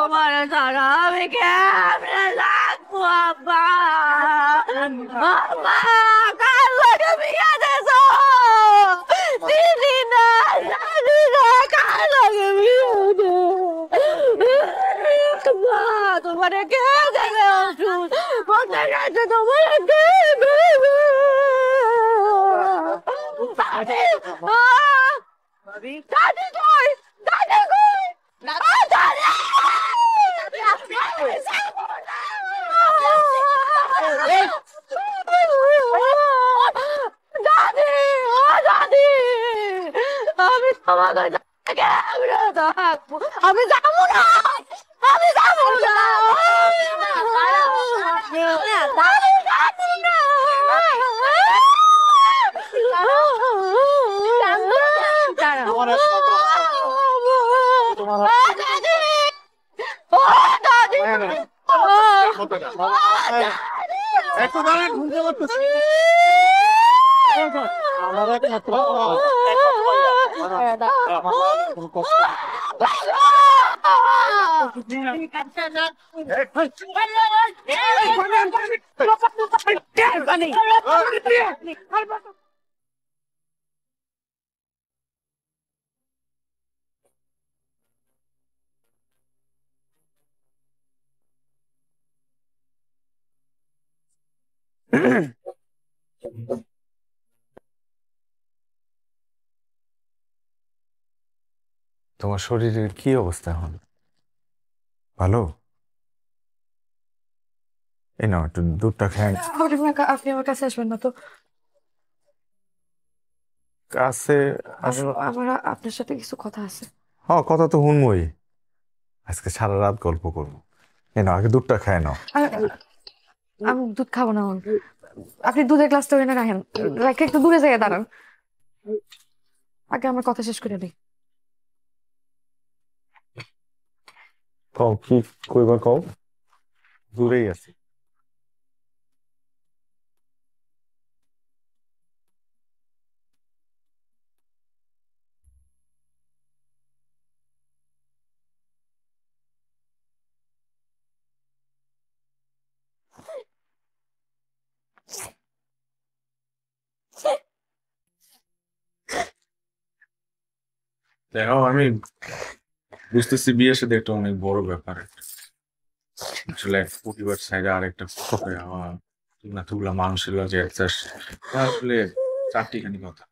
তোমার ছাড়া আমি কেমনে থাকবো আব্বা? আব্বা, কার লগে বিয়া দিছো? দিদি না, দাদি না, কার লগে বিয়া দিছো? আব্বা, তোমারে কে দেবে ওষুধ? বলতে গেছে তোমারে কে দেবে? দাদি, দাদি কই? দাদি কই? দাদি! দাদি, ও দাদি, আমি তোমাকে কেমনে থাকবো? আমি যাবো না, আমি যাবো না, দাদি যাবো না। তোমার শরীরের কি অবস্থা এখন? ভালো? এই নাও একটু দুধটা খেয়ে। আপনি আমার কাছে আসবেন না তো। কাছে আমার আপনার সাথে কিছু কথা আছে। হ্যাঁ, কথা তো শুনবই। আজকে সারা রাত গল্প করবো। এই নাও আগে দুধটা খেয়ে নাও। আমি দুধ খাবো না। আপনি দুধের গ্লাসটা এনে রাখেন, রেখে একটু দূরে যেয়ে দাঁড়ান। আগে আমার কথা শেষ করে দিই। কও কি কইবা কও। দূরেই আছি। দেখো আমি বুঝতেছি বিয়ের সাথে একটা অনেক বড় ব্যাপার। আসলে এক পরিবার সাইডে আরেকটা এতগুলা মানুষের যে আসলে চারটিখানি কথা।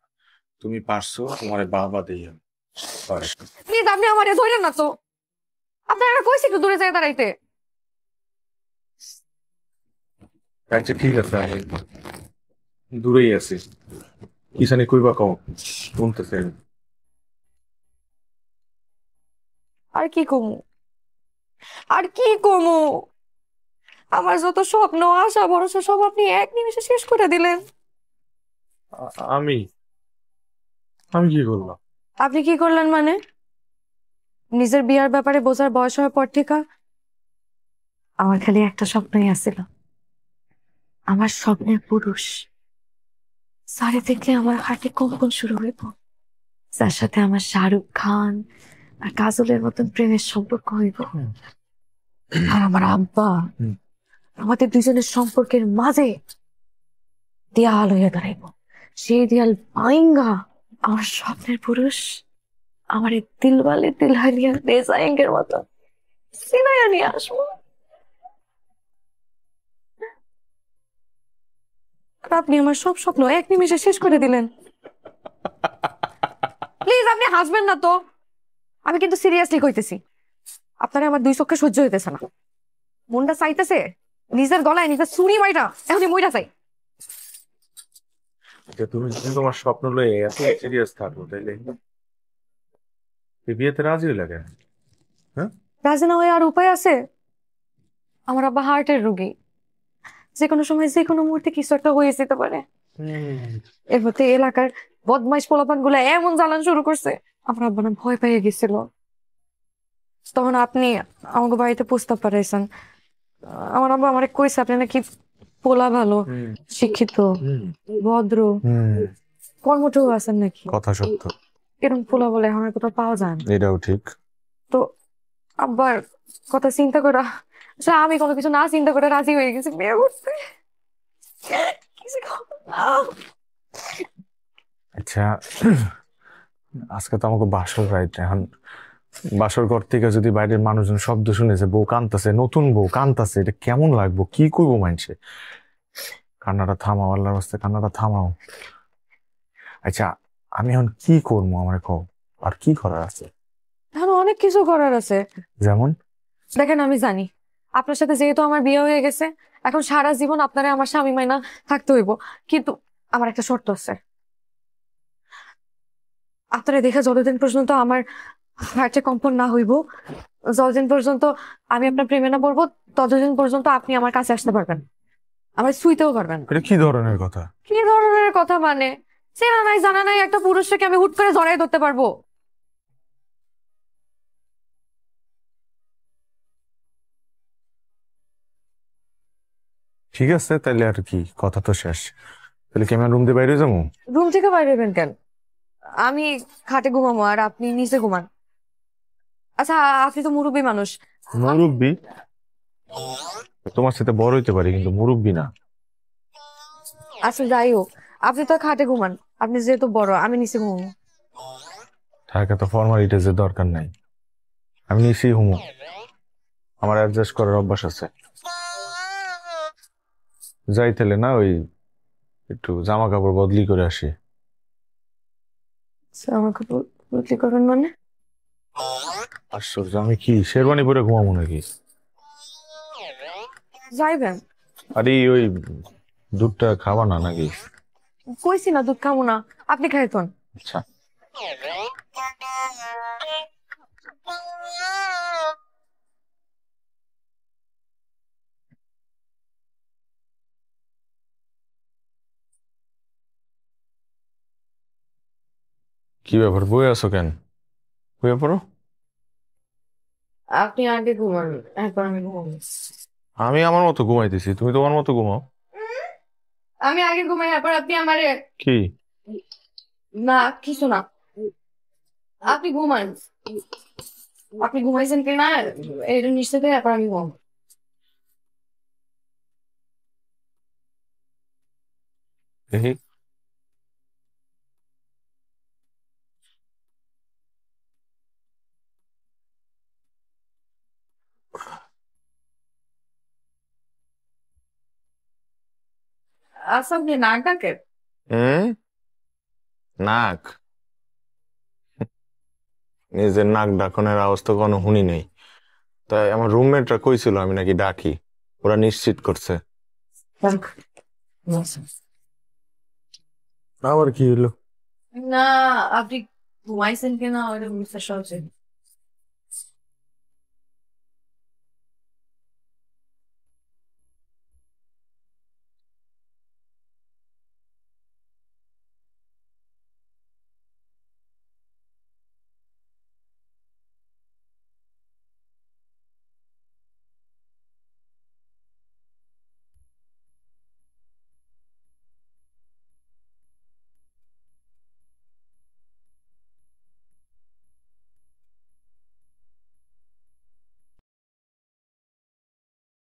তুমি পারছো, তোমার বাবা দিয়ে প্লিজ আপনি আমার ধরেন না তো। আপনারা কইছি একটু দূরে যেয়ে দাঁড়াইতে। আচ্ছা ঠিক আছে, আমি দূরেই আছি। কিসানি কইবা কও, শুনতেছে। আর কি কমু, আর কি কমু? আমার যত স্বপ্ন আশা ভরসা সব আপনি এক নিমিষে শেষ করে দিলেন। আমি আমি কি করলাম? আপনি কি করলেন মানে? নিজের বিয়ার ব্যাপারে বোঝার বয়স হওয়ার পর থেকে আমার খালি একটা স্বপ্নই আসছিল। আমার স্বপ্নের পুরুষ সারে দেখলে আমার হার্টে কম্পন শুরু হইব, যার সাথে আমার শাহরুখ খান আর কাজলের মতন প্রেমের সম্পর্ক হইব। আর আমার আব্বা আমাদের দুজনের সম্পর্কের মাঝে দেয়াল হইয়া দাঁড়াইব। সেই দেয়াল ভাইঙ্গা আমার স্বপ্নের পুরুষ আমার দিলওয়ালে দিলহানিয়া ডিজাইনের মতো সিনাইয়া নিয়ে আসবো। আর আপনি আমার সব স্বপ্ন এক নিমিষে শেষ করে দিলেন। প্লিজ আপনি হাসবেন না তো। আমি কিন্তু সিরিয়াসলি কইতেছি, আপনারা আমার দুই চোখে সহ্য হইতেছে না। মনটা চাইতেছে নিজের গলায় নিজের ছুরি মাইরা এখনই মইরা চাই। তুমি যদি তোমার স্বপ্ন লয়ে এত সিরিয়াস থাকো তাইলে এই বিয়েতে রাজি হইলা কেন? হ্যাঁ, রাজি না হয়ে আর উপায় আছে? আমার আব্বা হার্টের রোগী, যে কোনো সময় যে কোনো মুহূর্তে কিছু একটা হয়ে যেতে পারে। এর মধ্যে এলাকার বদমাইশ পোলাপান গুলা এমন জ্বালান শুরু করছে, আমার আব্বা না ভয় পেয়ে গেছিল। তখন আপনি আমাকে বাড়িতে প্রস্তাব পাঠাইছেন। আমার আব্বা আমারে কইছে আপনি নাকি পোলা ভালো, শিক্ষিত, ভদ্র, কর্মঠ আছেন নাকি। কথা সত্য। এরকম পোলা বলে আমার কোথাও পাওয়া যায় না। এটাও ঠিক। তো আব্বার কথা চিন্তা করা, আসলে আমি কোনো কিছু না চিন্তা করে রাজি হয়ে গেছি বিয়ে করতে। কিছু খবর না। আচ্ছা, আজকে তো আমাকে বাসর রাইত এখন। বাসর ঘর থেকে যদি বাইরের মানুষজন শব্দ শুনেছে বউ কান্তাছে, নতুন বউ কান্তাছে, এটা কেমন লাগবো? কি করবো মানছে? কান্নাটা থামাও, আল্লাহর রাস্তায় কান্নাটা থামাও। আচ্ছা, আমি এখন কি করবো আমার কও, আর কি করার আছে? এখন অনেক কিছু করার আছে। যেমন? দেখেন আমি জানি আপনার সাথে যেহেতু আমার বিয়ে হয়ে গেছে, এখন সারা জীবন আপনারা আমার স্বামী মাইনা থাকতে হইব, কিন্তু আমার একটা শর্ত আছে। আপনারা দেখে যতদিন পর্যন্ত আমার হার্টে কম্পন না হইব, যতদিন পর্যন্ত আমি আপনার প্রেমে না পড়বো, ততদিন পর্যন্ত আপনি আমার কাছে আসতে পারবেন, আমার ছুঁইতেও পারবেন না। এটা কি ধরনের কথা? কি ধরনের কথা মানে? চেনা নাই জানা নাই একটা পুরুষকে আমি হুট করে জড়াই ধরতে পারবো? ঠিক আছে, তাইলে আর কি, কথা তো শেষ। তাহলে কি আমি রুম দিয়ে বাইরে যাবো? রুম থেকে বাইরে হবেন কেন? আমি খাটে ঘুমাবো আর আপনি নিচে ঘুমান। আচ্ছা, আপনি তো মুরব্বী মানুষ। মুরব্বি? তোমার সাথে বড় হইতে পারি, কিন্তু মুরব্বি না। আচ্ছা যাই হোক, আপনি তো খাটে ঘুমান, আপনি যেহেতু বড় আমি নিচে ঘুমাবো। ঢাকা তো ফর্মালিটিজের দরকার নাই, আমি নিশ্চয়ই হুমো। আমার অ্যাডজাস্ট করার অভ্যাস আছে। যাই তাহলে না, ওই একটু জামা কাপড় বদলি করে আসি। আচ্ছা, আমাকে বদলি করবেন মানে? আশ্চর্য, আমি কি শেরওয়ানি পরে ঘুমাবো নাকি? যাইবেন? আরে ওই দুধটা খাবা না নাকি? কইছি না দুধ খাবো না, আপনি খাইতেন। আচ্ছা। কি ব্যাপার, বই আছো কেন? বইয়া পড়ো। আপনি আগে ঘুমান, এরপর আমি ঘুমাবো। আমি আমার মতো ঘুমাইতেছি, তুমি তোমার মতো ঘুমাও। আমি আগে ঘুমাই, এরপর আপনি আমারে। কি? না, কিছু না, আপনি ঘুমান। আপনি ঘুমাইছেন কিনা এটা নিশ্চিত হয়ে এরপর আমি ঘুমাবো। দেখি। আচ্ছা, আপনি নাক ডাকেন? হুম? নাক? নিজের নাক ডাকনের আওয়াজ তো কোনো শুনি নেই। তাই আমার রুমমেটরা কইছিল আমি নাকি ডাকি, ওরা নিশ্চিত করছে। আবার কি হলো? না, আপনি ঘুমাইছেন কিনা ওটা বুঝতে সহজে।